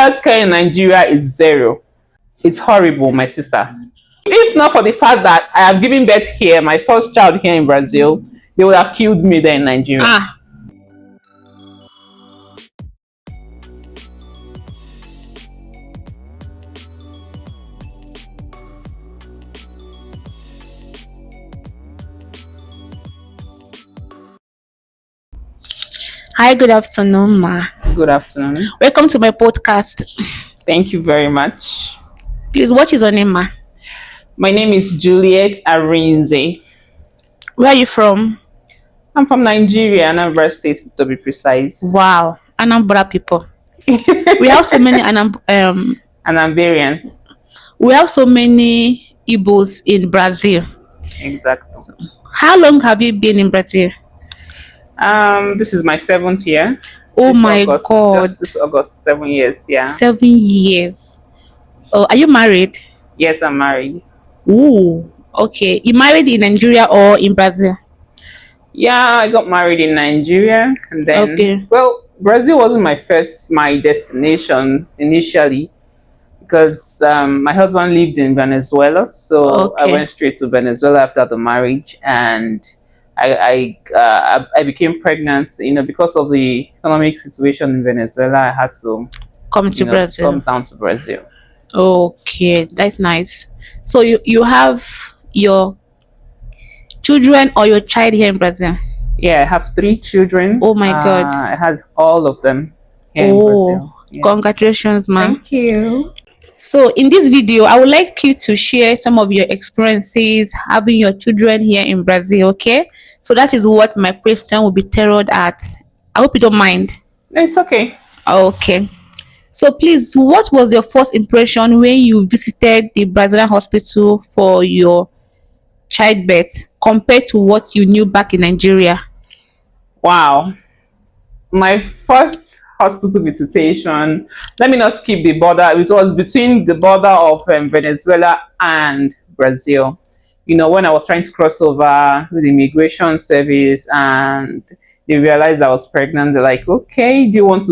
healthcare in Nigeria is zero. It's horrible, my sister. If not for the fact that I have given birth here, my first child here in Brazil, they would have killed me there in Nigeria. Ah, hi, good afternoon, ma. Good afternoon. Welcome to my podcast. Thank you very much. Please, what is your name, ma? My name is Juliet Arinze. Where are you from? I'm from Nigeria, Anambra State to be precise. Wow, Anambra people. We have so many And I'm variants. we have so many Igbos in Brazil. Exactly. How long have you been in Brazil? This is my 7th year. Oh This my August, God, Just this August, 7 years. Yeah. 7 years. Oh, are you married? Yes, I'm married. Ooh, okay. You married in Nigeria or in Brazil? Yeah, I got married in Nigeria, and then Okay. Brazil wasn't my destination initially because my husband lived in Venezuela, so I Okay. went straight to Venezuela after the marriage, and I became pregnant. Because of the economic situation in Venezuela, I had to Come to Brazil. come down to Brazil. Okay, that's nice. So you have your children or your child here in Brazil? Yeah, I have 3 children. Oh my God. I had all of them here in Brazil. Yeah. Congratulations, man. Thank you. So in this video, I would like you to share some of your experiences having your children here in Brazil, okay? So that is what my question will be tailored at. I hope you don't mind. It's okay. Okay. So please, what was your first impression when you visited the Brazilian hospital for your childbirth compared to what you knew back in Nigeria? Wow. My first hospital visitation, let me not skip the border. It was between the border of Venezuela and Brazil. When I was trying to cross over with the immigration service and they realized I was pregnant, they're like, okay, do you want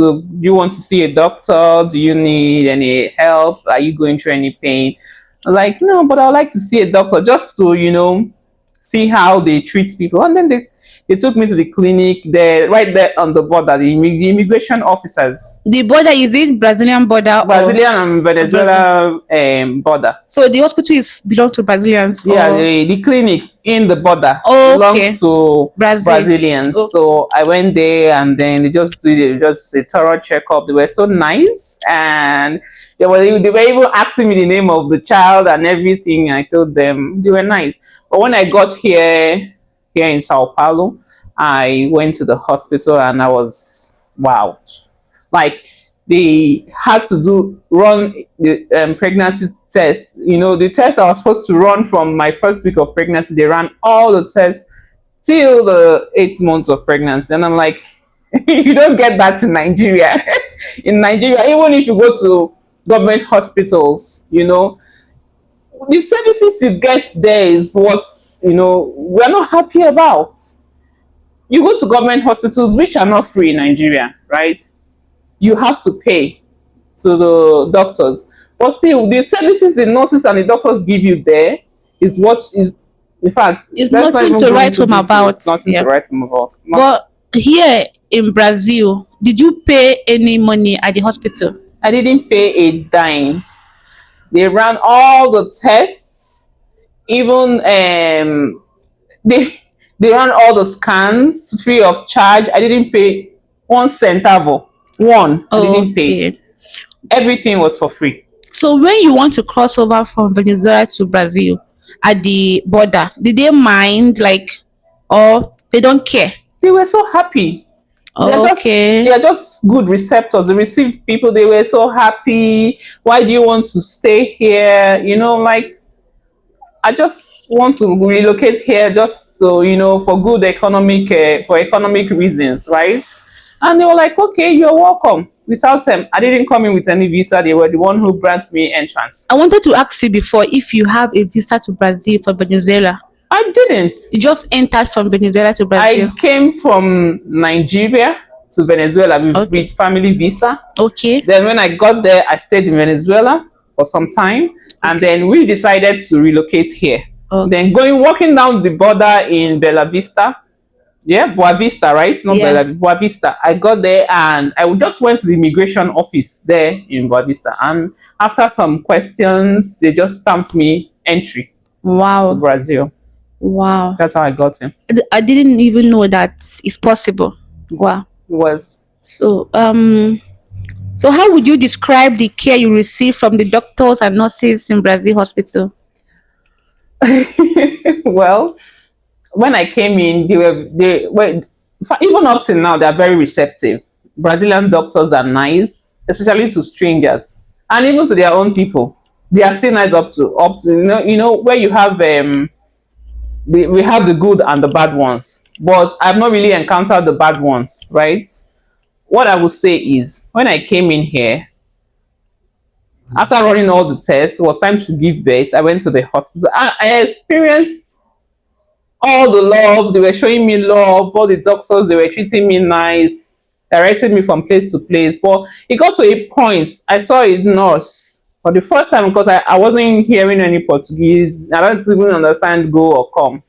to see a doctor? Do you need any help? Are you going through any pain? I'm like, no, but I would like to see a doctor just to, see how they treat people. And then they took me to the clinic there, right there on the border, the immigration officers. The border, is it Brazilian border or Brazilian and Venezuela border. so the hospital is belong to Brazilians? Yeah, or the clinic in the border Okay. belongs to Brazil. Brazilians. Okay. So I went there and then they just did just a thorough checkup. They were so nice, and they were even asking me the name of the child and everything. I told them they were nice. But when I got here in Sao Paulo, I went to the hospital and I was wowed. Like, they had to run the pregnancy test. The test I was supposed to run from my first week of pregnancy, they ran all the tests till the 8 months of pregnancy. And I'm like, you don't get that in Nigeria. In Nigeria, even if you go to government hospitals, the services you get there is what, we're not happy about. You go to government hospitals, which are not free in Nigeria, right? You have to pay to the doctors. But still, the services the nurses and the doctors give you there is what is, in fact, It's let's not nothing even to go write into home details. about. Nothing Yeah. to write home about. But here in Brazil, did you pay any money at the hospital? I didn't pay a dime. They ran all the tests, even they ran all the scans free of charge. I didn't pay 1 centavo. I didn't pay. Okay. Everything was for free. So when you want to cross over from Venezuela to Brazil at the border, did they mind, or they don't care? They were so happy. Okay. They are just good receptors. They receive people. They were so happy. Why do you want to stay here? I just want to relocate here just so, for good economic reasons, right? And they were like, okay, you're welcome. Without them, I didn't come in with any visa. They were the one who grants me entrance. I wanted to ask you before if you have a visa to Brazil from Venezuela. I didn't. You just entered from Venezuela to Brazil. I came from Nigeria to Venezuela Okay. with family visa. Okay. Then when I got there, I stayed in Venezuela for some time, and Okay. then we decided to relocate here. Then Okay. going walking down the border in Bella Vista, yeah, Boa Vista, right? Not Yeah. Bella, Boa Vista. I got there and I just went to the immigration office there in Boa Vista, and after some questions, they just stamped me entry to Wow. Brazil. Wow. That's how I got in. I didn't even know that it's possible. Wow. It was So, so how would you describe the care you receive from the doctors and nurses in Brazil hospital? well, when I came in, they were even up till now they are very receptive. Brazilian doctors are nice, especially to strangers and even to their own people. They are still nice up to where you have we have the good and the bad ones, but I've not really encountered the bad ones, right? What I would say is when I came in here, after running all the tests, it was time to give birth. I went to the hospital. I experienced all the love. They were showing me love. All the doctors, they were treating me nice, directing me from place to place. But it got to a point, I saw a nurse for the first time because I wasn't hearing any Portuguese. I don't even understand go or come.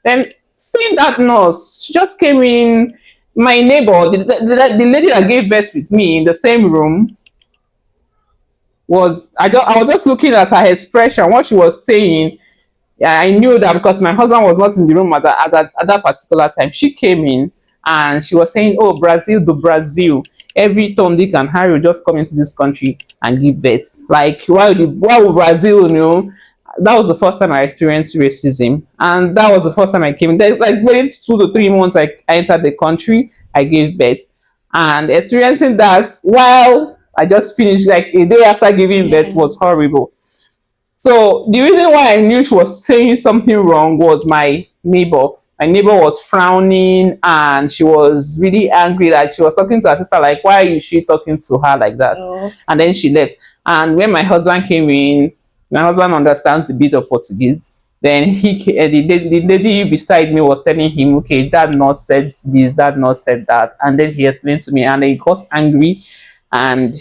Then seeing that nurse, she just came in. My neighbor, the lady that gave birth with me in the same room, I was just looking at her expression, what she was saying. Yeah, I knew that because my husband was not in the room at that particular time. She came in and she was saying, "Oh, Brazil, do Brazil. Every Tom, Dick, and Harry will just come into this country and give birth. Like, why would Brazil, That was the first time I experienced racism. And that was the first time I came. Like, within 2 to 3 months, I entered the country, I gave birth. And experiencing that while I just finished, like, a day after giving birth Yeah. was horrible. So the reason why I knew she was saying something wrong was my neighbor. My neighbor was frowning and she was really angry that she was talking to her sister, like, why is she talking to her like that? Oh. And then she left. And when my husband came in, my husband understands a bit of Portuguese. Then the lady beside me was telling him, okay, that not said this, that not said that. And then he explained to me and then he got angry. And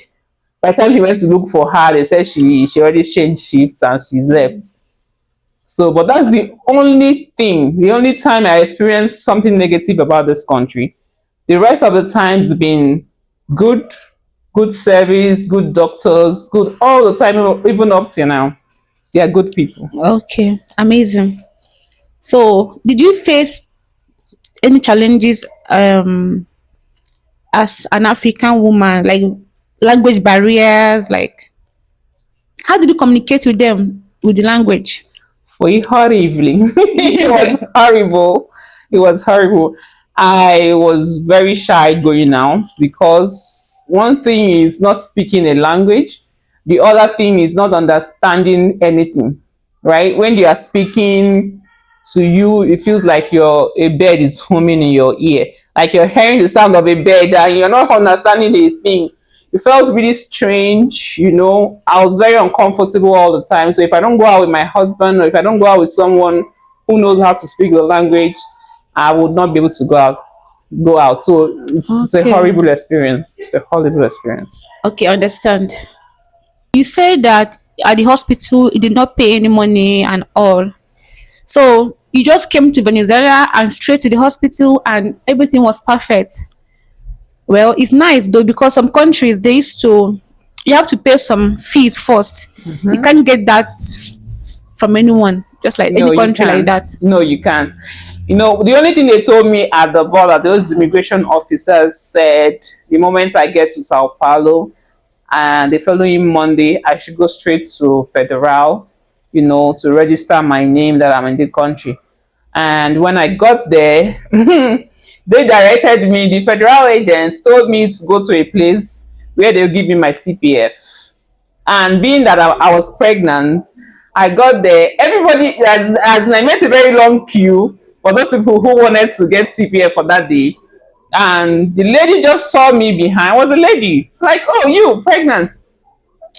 by the time he went to look for her, they said she already changed shifts and she's left. So, but that's the only time I experienced something negative about this country. The rest of the time's been good, good service, good doctors, good all the time, even up till now. They are good people. Okay. Amazing. So, did you face any challenges as an African woman, like language barriers? Like, how did you communicate with them with the language? For horribly. It was horrible. It was horrible. I was very shy going out because one thing is not speaking a language, the other thing is not understanding anything. Right? When they are speaking to you, it feels like a bird is humming in your ear, like you're hearing the sound of a bird and you're not understanding a thing. It felt really strange, I was very uncomfortable all the time. So if I don't go out with my husband or if I don't go out with someone who knows how to speak the language, I would not be able to go out. So it's a Okay. horrible experience. It's a horrible experience. Okay, understand. You said that at the hospital you did not pay any money and all. So you just came to Venezuela and straight to the hospital and everything was perfect. Well, it's nice though because some countries they used to you have to pay some fees first. You can't get that from anyone, just like No, any you country like can't. that. No, you can't. The only thing they told me at the border, those immigration officers said the moment I get to Sao Paulo and the following Monday, I should go straight to Federal, to register my name that I'm in the country. And when I got there, they directed me, the federal agents told me to go to a place where they'll give me my CPF. And being that I was pregnant, I got there. Everybody, as I met a very long queue for those people who wanted to get CPF for that day. And the lady just saw me behind. I was a lady. Like, oh, you pregnant.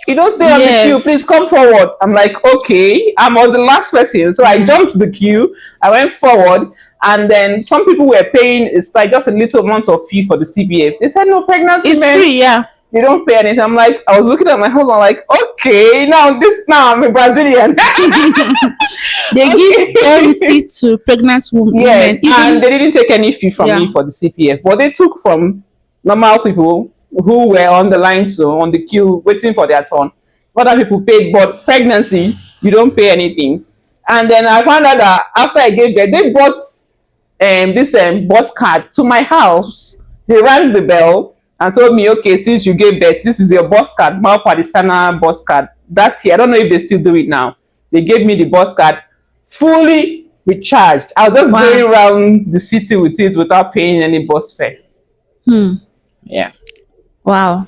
You don't stay on the queue. Yes. Please come forward. I'm like, okay. I was the last person. So I jumped the queue. I went forward. And then some people were paying, it's like just a little amount of fee for the CBF. They said no, pregnant It's women, free, yeah. you don't pay anything. I'm like, I was looking at my husband like, okay, now I'm a Brazilian. They give Okay. priority to pregnant Yes, women, and even they didn't take any fee from me yeah. for the CPF, but they took from normal people who were on the line to on the queue waiting for their turn. Other people paid, but pregnancy you don't pay anything. And then I found out that after I gave birth, they brought this bus card to my house. They rang the bell and told me, okay, since you gave birth, this is your bus card, Malpadistana bus card. That's here. I don't know if they still do it now. They gave me the bus card fully recharged. I was just going Wow. around the city with it without paying any bus fare. Hmm. Yeah. Wow.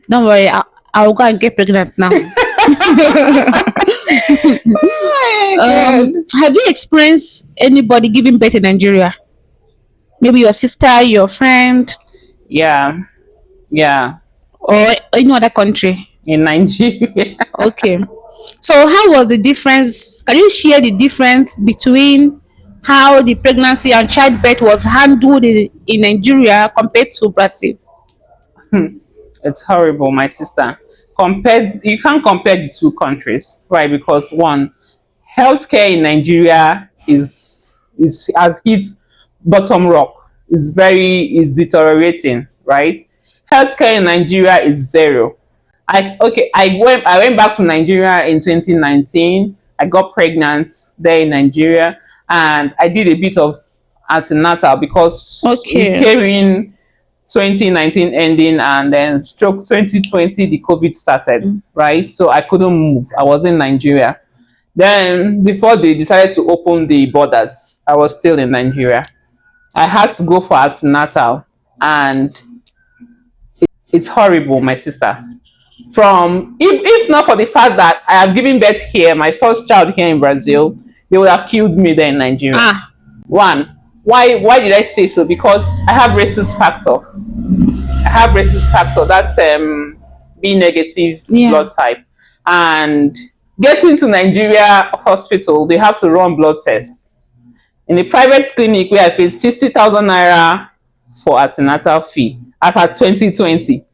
Don't worry, I'll go and get pregnant now. Oh my God. Have you experienced anybody giving birth in Nigeria? Maybe your sister, your friend, Yeah. Yeah. or any other country? In Nigeria. Okay. So how was the difference? Can you share the difference between how the pregnancy and childbirth was handled in Nigeria compared to Brazil? It's horrible, my sister. Compared, you can't compare the two countries, right? Because one, healthcare in Nigeria is has hit bottom rock. Is deteriorating, right? Healthcare in Nigeria is zero. I went back to Nigeria in 2019. I got pregnant there in Nigeria, and I did a bit of antenatal because we Okay. came in 2019 ending, and then stroke 2020 the COVID started, right? So I couldn't move. I was in Nigeria. Then before they decided to open the borders, I was still in Nigeria. I had to go for antenatal, and it's horrible, my sister. From if not for the fact that I have given birth here, my first child here in Brazil, they would have killed me there in Nigeria. Ah, One, why did I say so? Because I have rhesus factor. I have rhesus factor. That's B negative yeah. blood type. And getting to Nigeria hospital, they have to run blood tests. In the private clinic, where I paid 60,000 naira for antenatal fee as at 2020.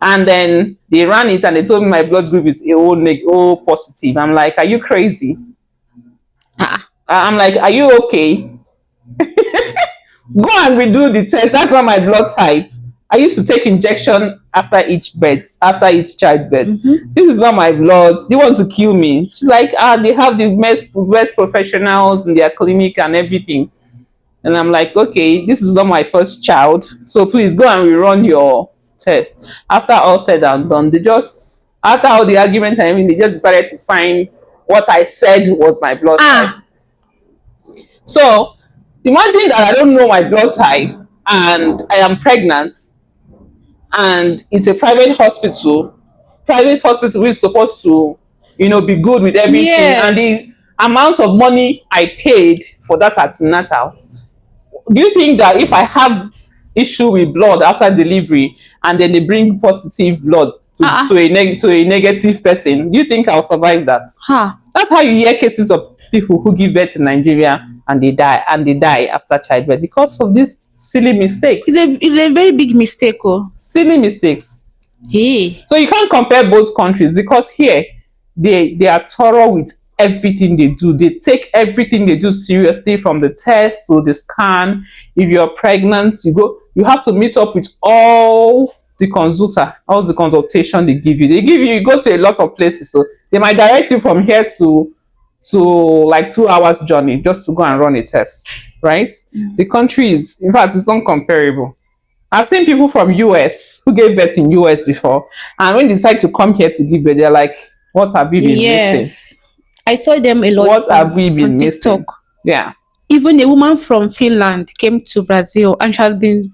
And then they ran it and they told me my blood group is O positive. I'm like, are you crazy? Ah, I'm like, are you okay? Go and redo the test. That's not my blood type. I used to take injection after each birth, after each childbirth. This is not my blood. Do you want to kill me? She's like, they have the best professionals in their clinic and everything. And I'm like, okay, this is not my first child. So please go and rerun your test. After all said and done, after all the arguments and everything, they just decided to sign what I said was my blood type. ah, So imagine that I don't know my blood type and I am pregnant, and it's a private hospital is supposed to, be good with everything. And yes. the amount of money I paid for that antenatal, do you think that if I have issue with blood after delivery and then they bring positive blood Ah, to a negative person, do you think I'll survive that? ah. That's how you hear cases of people who give birth in Nigeria and they die after childbirth because of these silly mistakes. It's a very big mistake. Oh, Silly mistakes. hey. So you can't compare both countries because here they are thorough with everything they do. They take everything they do seriously, from the test to the scan. If you're pregnant, you have to meet up with all the consultation they give you. You go to a lot of places, so they might direct you from here to like 2 hours journey just to go and run a test, right? The country is, in fact, it's not comparable. I've seen people from US who gave birth in US before, and when they decide to come here to give birth, they're like, "What have we been missing? Yes. I saw them a lot What have we on been TikTok. missing?" Yeah, Even a woman from Finland came to Brazil and she has been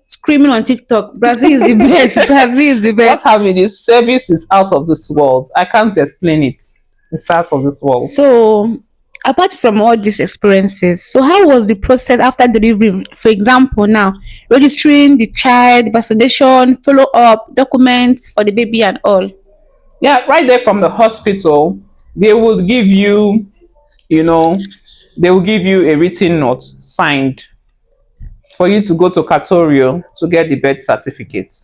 screaming on TikTok, Brazil is the best, Brazil is the what best. have we? The service is out of this world. I can't explain it. It's out of this world. So, apart from all these experiences, so how was the process after delivery? For example, now registering the child, vaccination, follow up, documents for the baby, and all. Yeah, right there from the hospital, they would give you, you know, They will give you a written note signed for you to go to Katorio to get the birth certificate.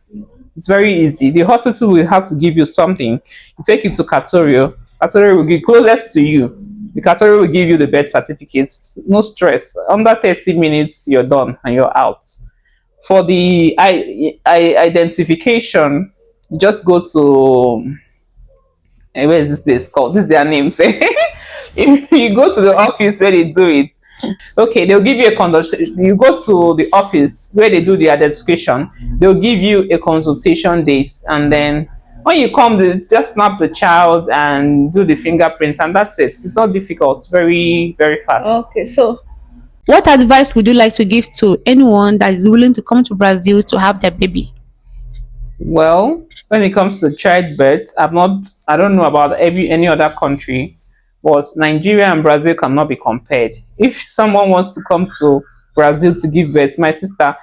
It's very easy. The hospital will have to give you something. You take it to Katorio. Katorio will give closest to you. The Katorio will give you the birth certificate. No stress. Under 30 minutes, you're done and you're out. For the identification, you just go to where is this place called? This is their names. If you go to the office where they do it, okay, they'll give you a consultation. You go to the office where they do the identification, they'll give you a consultation date, and then when you come, they just snap the child and do the fingerprints, and that's it. It's not difficult. Very, very fast. Okay, so what advice would you like to give to anyone that is willing to come to Brazil to have their baby? Well, when it comes to childbirth, I don't know about any other country, but Nigeria and Brazil cannot be compared. If someone wants to come to Brazil to give birth, my sister,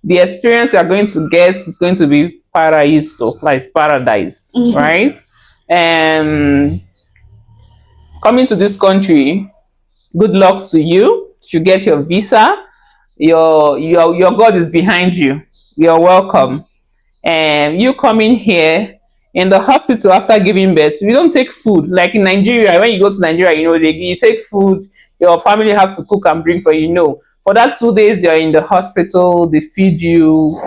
the experience you are going to get is going to be paraiso, like paradise, right? And coming to this country, good luck to you. If you get your visa, your God is behind you. You're welcome. And you coming here in the hospital after giving birth, you don't take food like in Nigeria. When you go to Nigeria, you take food. Your family has to cook and bring for you. No, for that 2 days you're in the hospital, they feed you.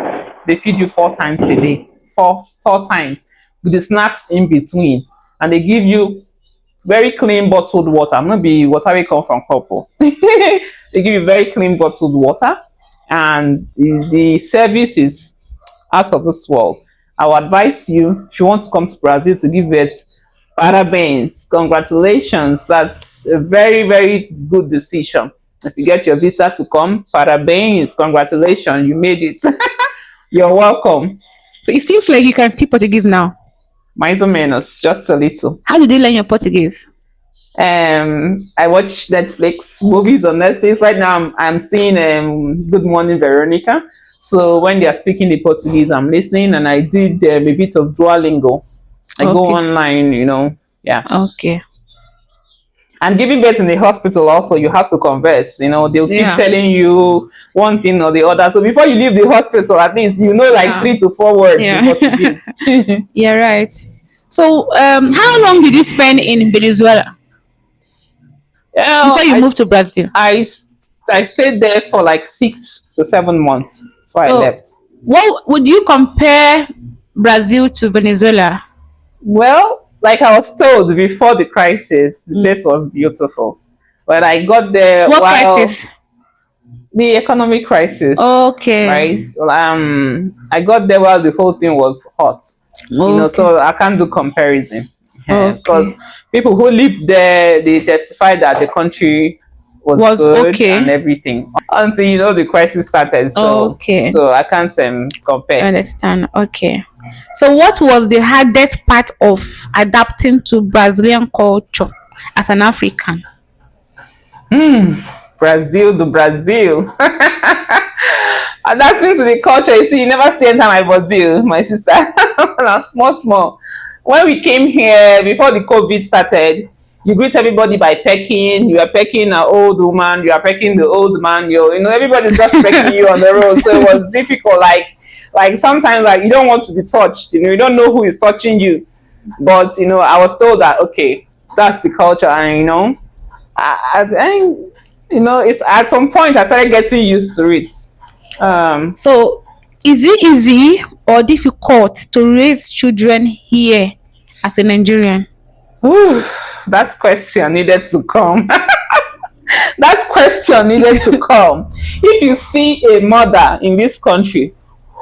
They feed you 4 times a day, four times with the snacks in between, and they give you very clean bottled water. Not be water we come from couple. They give you very clean bottled water, and the service is out of this world. I would advise you, if you want to come to Brazil to give birth, parabens, congratulations. That's a very, very good decision. If you get your visa to come, parabens, congratulations, you made it. You're welcome. So it seems like you can speak Portuguese now. Mais ou menos, just a little. How did you learn your Portuguese? I watch Netflix movies on Netflix right now. I'm seeing Good Morning Veronica. So when they are speaking the Portuguese, I'm listening, and I did a bit of Duolingo. I go Okay. online, yeah. Okay. And giving birth in the hospital also, you have to converse. They'll keep Yeah. telling you one thing or the other. So before you leave the hospital, at least like Yeah. 3 to 4 words in Yeah. Portuguese. Yeah, right. So, how long did you spend in Venezuela Yeah, before you moved to Brazil? I stayed there for like 6 to 7 months before I So, left. what would you compare Brazil to Venezuela? Well, like I was told before the crisis, the place was beautiful. But I got there What while crisis? the economic crisis, Okay. right? I got there while the whole thing was hot. Okay. So I can't do comparison. Okay. Because people who lived there, they testified that the country was good okay. and everything until the crisis started. So Okay. so I can't compare. Understand. Okay. So, what was the hardest part of adapting to Brazilian culture as an African? Brazil, do Brazil. Adapting to the culture, you see, you never stay enter my body, my sister. Now, small. When we came here, before the COVID started, you greet everybody by pecking. You are pecking an old woman, you are pecking the old man, everybody's just pecking you on the road. So it was difficult. Like sometimes you don't want to be touched, you don't know who is touching you. But I was told that okay, that's the culture, and it's at some point I started getting used to it. So, is it easy or difficult to raise children here as a Nigerian? That question needed to come. That question needed to come. If you see a mother in this country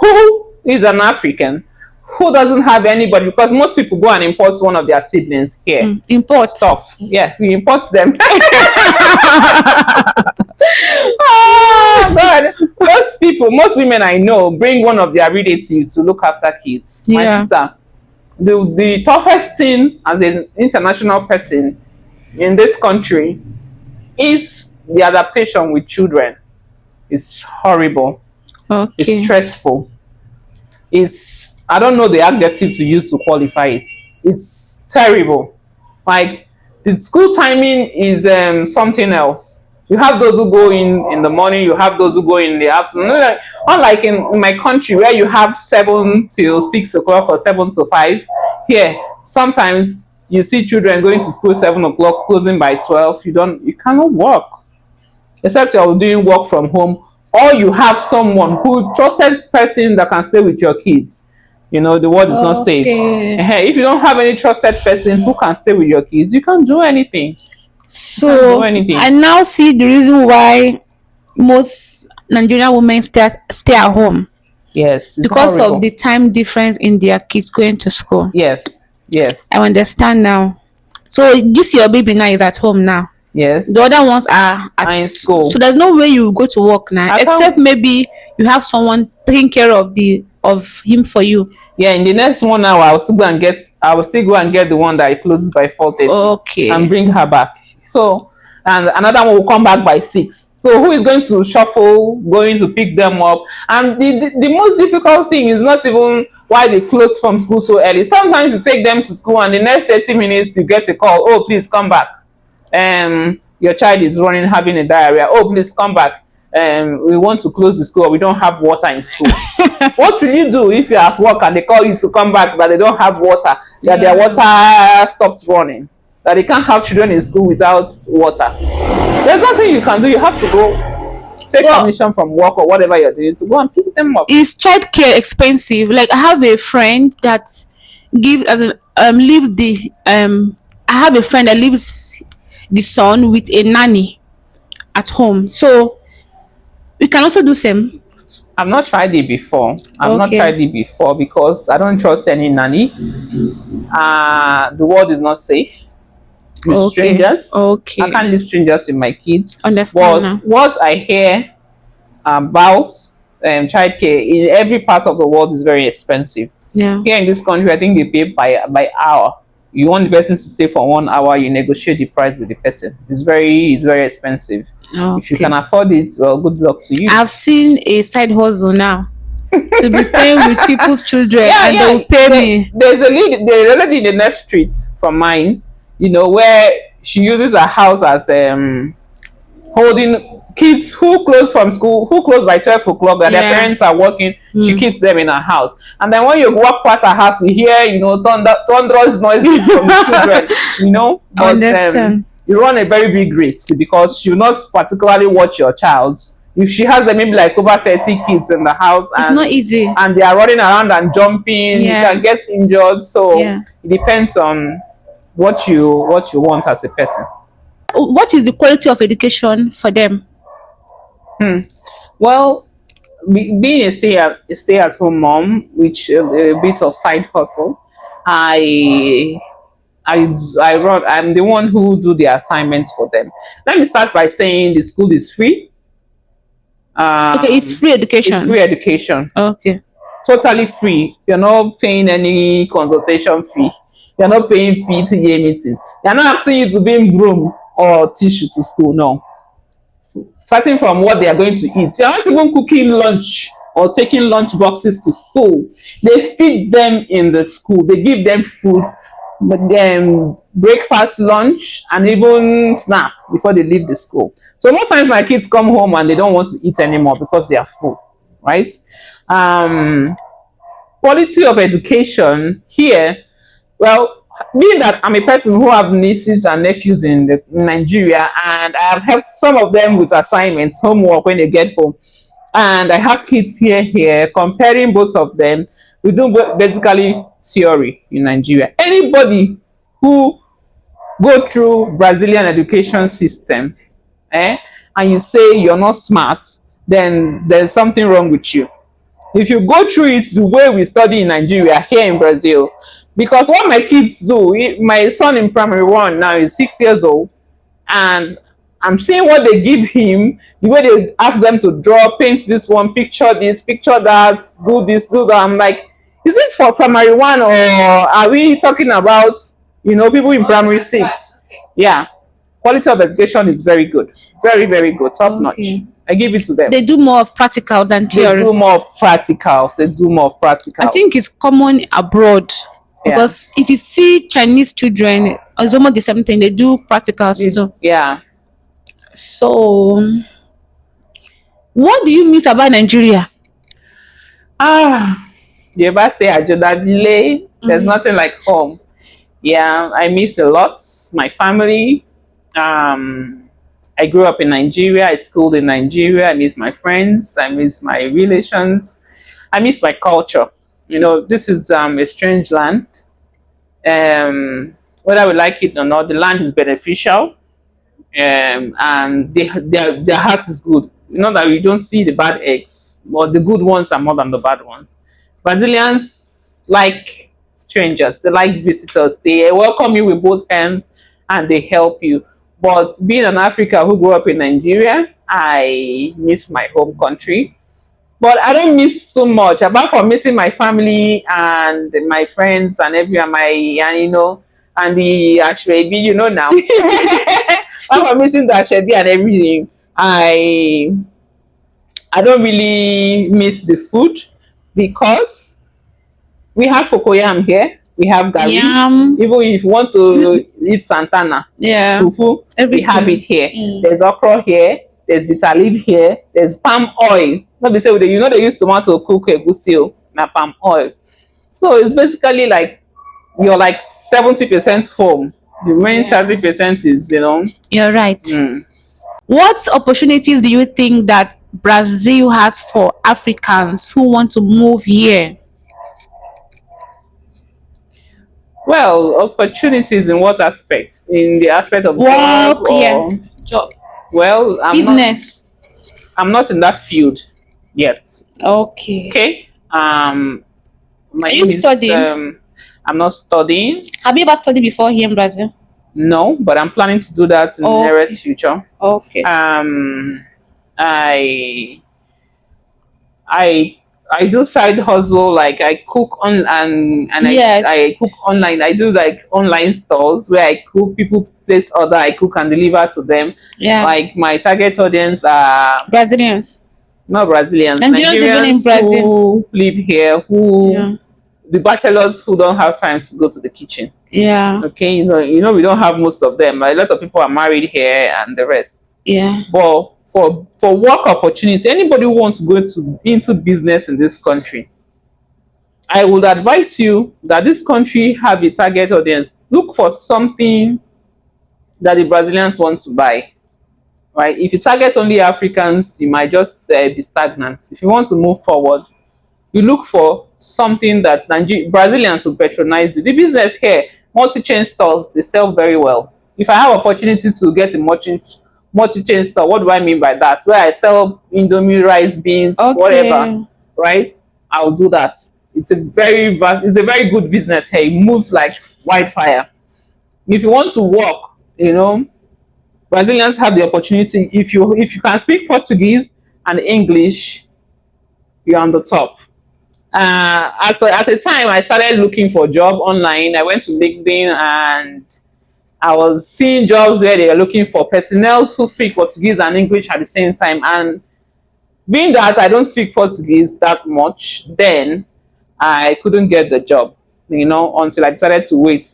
who is an African, who doesn't have anybody, because most people go and import one of their siblings here. Import Stuff. Yeah, we import them. Oh God. Most women I know bring one of their relatives to look after kids. My Yeah. sister, the toughest thing as an international person in this country is the adaptation with children. It's horrible. It's Okay. stressful. I don't know the adjective to use to qualify it. It's terrible. Like the school timing is something else. You have those who go in the morning, you have those who go in the afternoon. Unlike in my country where you have 7 till 6 o'clock or 7 to 5, here sometimes you see children going to school 7 o'clock, closing by 12. You cannot work except you're doing work from home, or you have someone who trusted person that can stay with your kids. The world is not safe. Okay. If you don't have any trusted person who can stay with your kids, you can't do anything. So I now see the reason why most Nigerian women stay at home, Yes, it's because horrible. of the time difference in their kids going to school. Yes, yes, I understand now. So this your baby now is at home now. yes. The other ones are at In school. So there's no way you go to work now, I can't- except maybe you have someone taking care of him for you. Yeah, in the next 1 hour, I will still go and get the one that closes by 4:30. Okay. And bring her back. So, and another one will come back by 6. So who is going to shuffle, going to pick them up? And the most difficult thing is not even why they close from school so early. Sometimes you take them to school and the next 30 minutes you get a call. Oh, please come back. Your child is running, having a diarrhea. Oh, please come back. We want to close the school. We don't have water in school. What will you do if you're at work and they call you to come back, but they don't have water? That their water stops running. That they can't have children in school without water. There's nothing you can do. You have to go take permission from work or whatever you're doing to go and pick them up. Is childcare expensive? Like I have a friend that gives as a leaves the I have a friend that leaves the son with a nanny at home. So we can also do same. I've not tried it before. Because I don't trust any nanny. The world is not safe with strangers. Okay. I can't leave strangers with my kids. Understand But now. what I hear about childcare in every part of the world is very expensive. Yeah. Here in this country, I think they pay by hour. You want the person to stay for 1 hour, you negotiate the price with the person. It's very expensive. Okay. If you can afford it, well, good luck to you. I've seen a side hustle now to be staying with people's children and they will pay me. There's a lady in the next street from mine, where she uses her house as holding kids who close from school, who close by 12 o'clock, that their parents are working. She keeps them in her house. And then when you walk past her house, you hear, thunderous noises from the children, But, Understand. you run a very big risk because she will not particularly watch your child. If she has maybe like over 30 kids in the house, It's not easy. and they are running around and jumping, you can get injured. So it depends on what you want as a person. What is the quality of education for them? Well, being a stay-at-home mom, which a bit of side hustle, I'm the one who do the assignments for them. Let me start by saying the school is free. Okay, it's free education. It's free education. Okay. Totally free. You're not paying any consultation fee. You're not paying PTA meeting. They're not asking you to bring broom or tissue to school. No. Starting from what they are going to eat. You're not even cooking lunch or taking lunch boxes to school. They feed them in the school. They give them food, but then breakfast, lunch, and even snack before they leave the school. So most times my kids come home and they don't want to eat anymore because they are full, right? Quality of education here, well, being that I'm a person who have nieces and nephews in Nigeria, and I have helped some of them with assignments, homework when they get home, and I have kids here, comparing both of them, we do basically theory in Nigeria. Anybody who go through Brazilian education system, and you say you're not smart, then there's something wrong with you. If you go through it the way we study in Nigeria, here in Brazil, because what my kids do, my son in primary 1 now is 6 years old, and I'm seeing what they give him, the way they ask them to draw, paint this one, picture this, picture that, do this, do that. I'm like, is it for primary 1 or are we talking about, people in primary 6? Yeah. Quality of education is very good. Very, very good. Top notch. I give it to them. They do more of practical than theory. They do more of practicals. I think it's common abroad. Because if you see Chinese children, it's almost the same thing. They do practicals too. Yeah. So, what do you miss about Nigeria? Ah, you ever say Ajodabile? There's nothing like home. Yeah, I miss a lot. My family. Um, I grew up in Nigeria. I schooled in Nigeria. I miss my friends. I miss my relations. I miss my culture. This is a strange land. Whether we like it or not, the land is beneficial, and their heart is good. That we don't see the bad eggs, but the good ones are more than the bad ones. Brazilians like strangers, they like visitors, they welcome you with both hands and they help you. But being an African who grew up in Nigeria, I miss my home country. But I don't miss so much apart from missing my family and my friends and everyone, and the Ashwebi, now. Apart from missing the Ashwebi and everything, I don't really miss the food because we have cocoyam here, we have gari. Yam. Even if you want to eat Santana, Yeah. fufu, we have Everything. it here. There's okra here, there's bitter leaf here, there's palm oil. Not be say they use tomato cook egusi o, na palm oil. So it's basically like you're like 70% home. The remaining Yeah. 30% is. You're right. Mm. What opportunities do you think that Brazil has for Africans who want to move here? Well, opportunities in what aspect? In the aspect of job Work, yeah. or Job. well, Business. I'm not in that field yet. Okay. Okay. My Are you name is studying? I'm not studying. Have you ever studied before here in Brazil? No, but I'm planning to do that in the Okay. nearest future. Okay. I I I do side hustle, like I cook on and Yes. I cook online. I do like online stores where I cook, people place order, I cook and deliver to them. Yeah. Like my target audience are Brazilians. not Brazilians, Nigerians living in Nigerians Brazil. who live here, who Yeah. the bachelors who don't have time to go to the kitchen. Yeah. Okay, we don't have most of them. A lot of people are married here and the rest. Yeah. But for work opportunity, anybody who wants to go into business in this country, I would advise you that this country have a target audience. Look for something that the Brazilians want to buy. Right? If you target only Africans, you might just be stagnant. If you want to move forward, you look for something that Brazilians will patronize you. The business here, multi-chain stores, they sell very well. If I have opportunity to get a multi-chain store, what do I mean by that? Where I sell Indomie, rice, beans, whatever, Okay. right? I'll do that. It's a very good business here. It moves like wildfire. If you want to work, Brazilians have the opportunity. If you can speak Portuguese and English, you're on the top. At a time I started looking for a job online. I went to LinkedIn and I was seeing jobs where they are looking for personnel who speak Portuguese and English at the same time. And being that I don't speak Portuguese that much, then I couldn't get the job, until I decided to wait.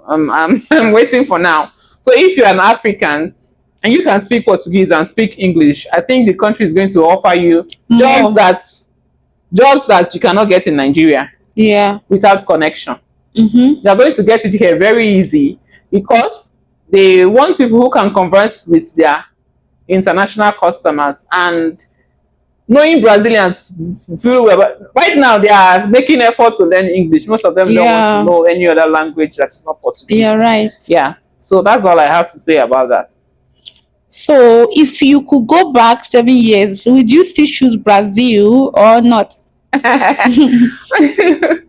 I'm waiting for now. So if you're an African and you can speak Portuguese and speak English, I think the country is going to offer you More. jobs that you cannot get in Nigeria Yeah. without connection. Mm-hmm. They are going to get it here very easy because they want people who can converse with their international customers. And knowing Brazilians feel well, but right now they are making effort to learn English. Most of them don't Yeah. want to know any other language that's not Portuguese. You're right. Yeah. So that's all I have to say about that. So, if you could go back 7 years, would you still choose Brazil or not? I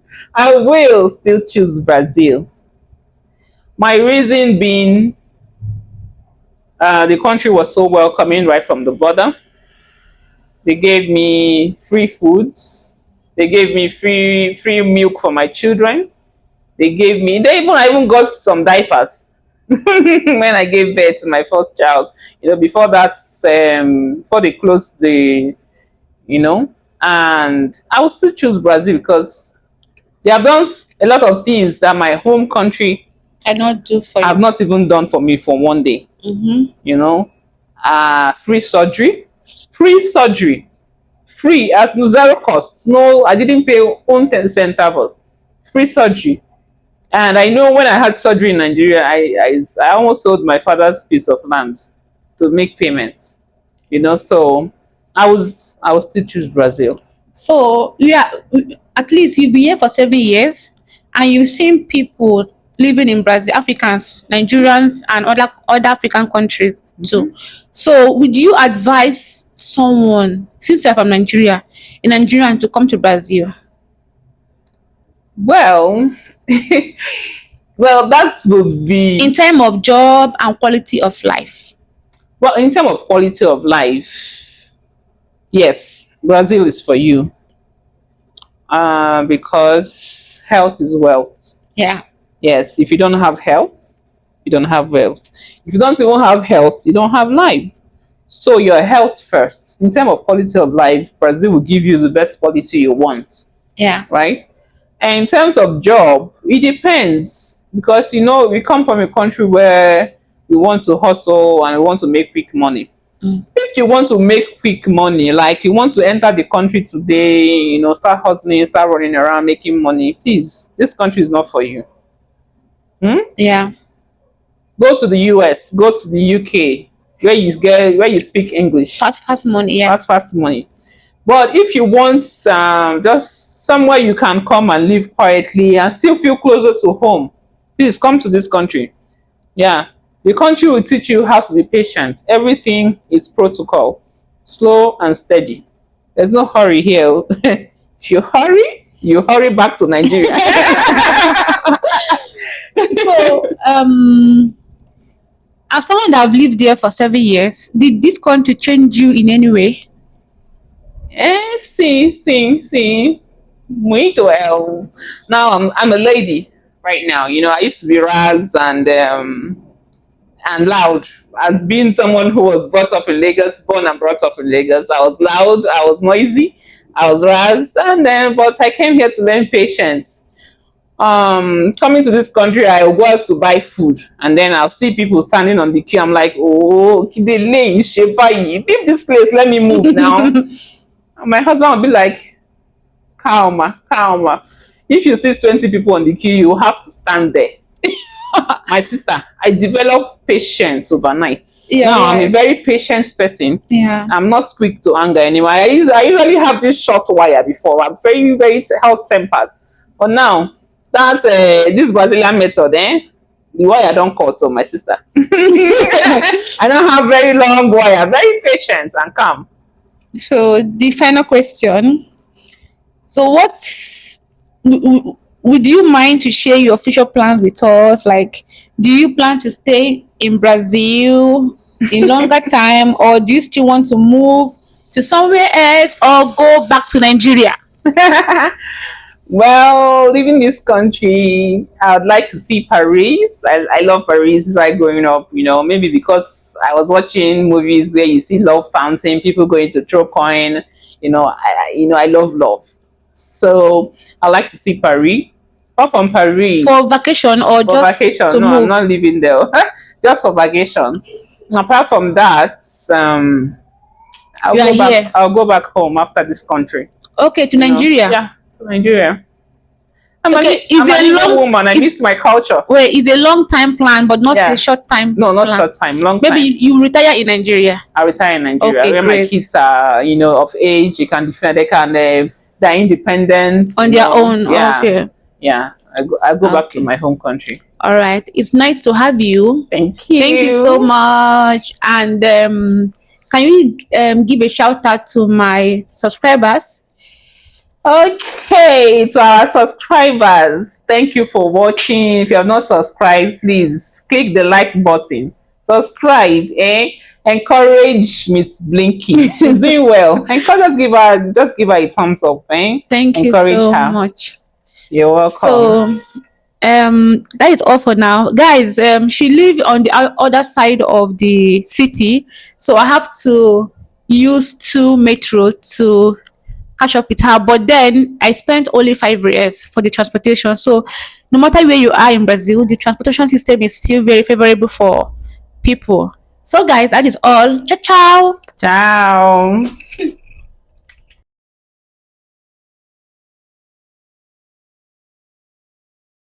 will still choose Brazil. My reason being, the country was so welcoming right from the border. They gave me free foods. They gave me free milk for my children. I even got some diapers when I gave birth to my first child. Before that, before they closed you know, and I will still choose Brazil because they have done a lot of things that my home country Cannot do for have you. not even done for me for one day. Mm-hmm. You know, free surgery, free surgery, free at no zero cost. No, I didn't pay one 10 cent free surgery. And I know when I had surgery in Nigeria, I almost sold my father's piece of land to make payments. So I would still choose Brazil. So yeah, at least you've been here for 7 years, and you've seen people living in Brazil, Africans, Nigerians, and other African countries too. So would you advise someone, since you're from Nigeria, a Nigerian, to come to Brazil Well, well, that would in be terms of job and quality of life? well in terms of quality of life. Yes, Brazil is for you. Because health is wealth. Yeah, Yes, if you don't have health, you don't have wealth. If you don't even have health, you don't have life. So your health first. In terms of quality of life, Brazil will give you the best quality you want, yeah, right? And in terms of job, it depends because we come from a country where we want to hustle and we want to make quick money. mm, If you want to make quick money, like you want to enter the country today, start hustling, start running around making money, please, this country is not for you. Hmm? yeah, Go to the US, go to the UK, where you speak English. fast money. Yeah, Fast money. But if you want just somewhere you can come and live quietly and still feel closer to home, please come to this country. Yeah. The country will teach you how to be patient. Everything is protocol, slow and steady. There's no hurry here. If you hurry back to Nigeria. so as someone that have lived there for 7 years, did this country change you in any way? Sim, sim, sim. Muito well. Now I'm a lady right now. I used to be Raz and loud. As being someone who was brought up in Lagos, born and brought up in Lagos, I was loud, I was noisy, I was Raz, and then but I came here to learn patience. Coming to this country, I will go out to buy food, and then I'll see people standing on the queue. I'm like, oh, Kidele, Shepai, leave this place, let me move now. And my husband will be like, calma, calma. If you see 20 people on the queue, you have to stand there. My sister, I developed patience overnight. Yeah, Now I'm a yeah. very patient person. Yeah. I'm not quick to anger anymore. I usually have this short wire before. I'm very, very hot tempered. But now, that this Brazilian method, the wire don't cut to my sister. I don't have very long wire, very patient and calm. So the final question. So what's would you mind to share your future plans with us? Like, do you plan to stay in Brazil in longer time, or do you still want to move to somewhere else or go back to Nigeria? Well, leaving this country, I would like to see Paris. I love Paris right growing up, maybe because I was watching movies where you see love fountain, people going to throw coin, I love love. So I like to see Paris. Apart from Paris, For vacation or for just vacation, to no, I'm move? not living there. Just for vacation. Apart from that, You are here. I'll go back home after this country. Okay, to Nigeria. Yeah, to Nigeria. Okay, I'm an Igbo woman. I miss my culture. wait, it's a long time plan, but not Yeah. a short time No, not plan. short time, long Maybe time. you retire in Nigeria. I retire in Nigeria Okay, where my great. kids are, of age. You can defend. They're independent On their own. Yeah, Okay. yeah. I go back to Okay. my home country. All right. It's nice to have you. Thank you. Thank you so much. And can you give a shout out to my subscribers? Okay, to our subscribers, thank you for watching. If you have not subscribed, please click the like button. Subscribe, encourage Miss Blinky. She's doing well. Encourage, just give her a thumbs up, Thank you Encourage so her. much. You're welcome. So that is all for now, guys. She live on the other side of the city, so I have to use two metro to catch up with her. But then I spent only 5 years for the transportation. So no matter where you are in Brazil, the transportation system is still very favorable for people. So guys, that is all. Ciao ciao. Ciao.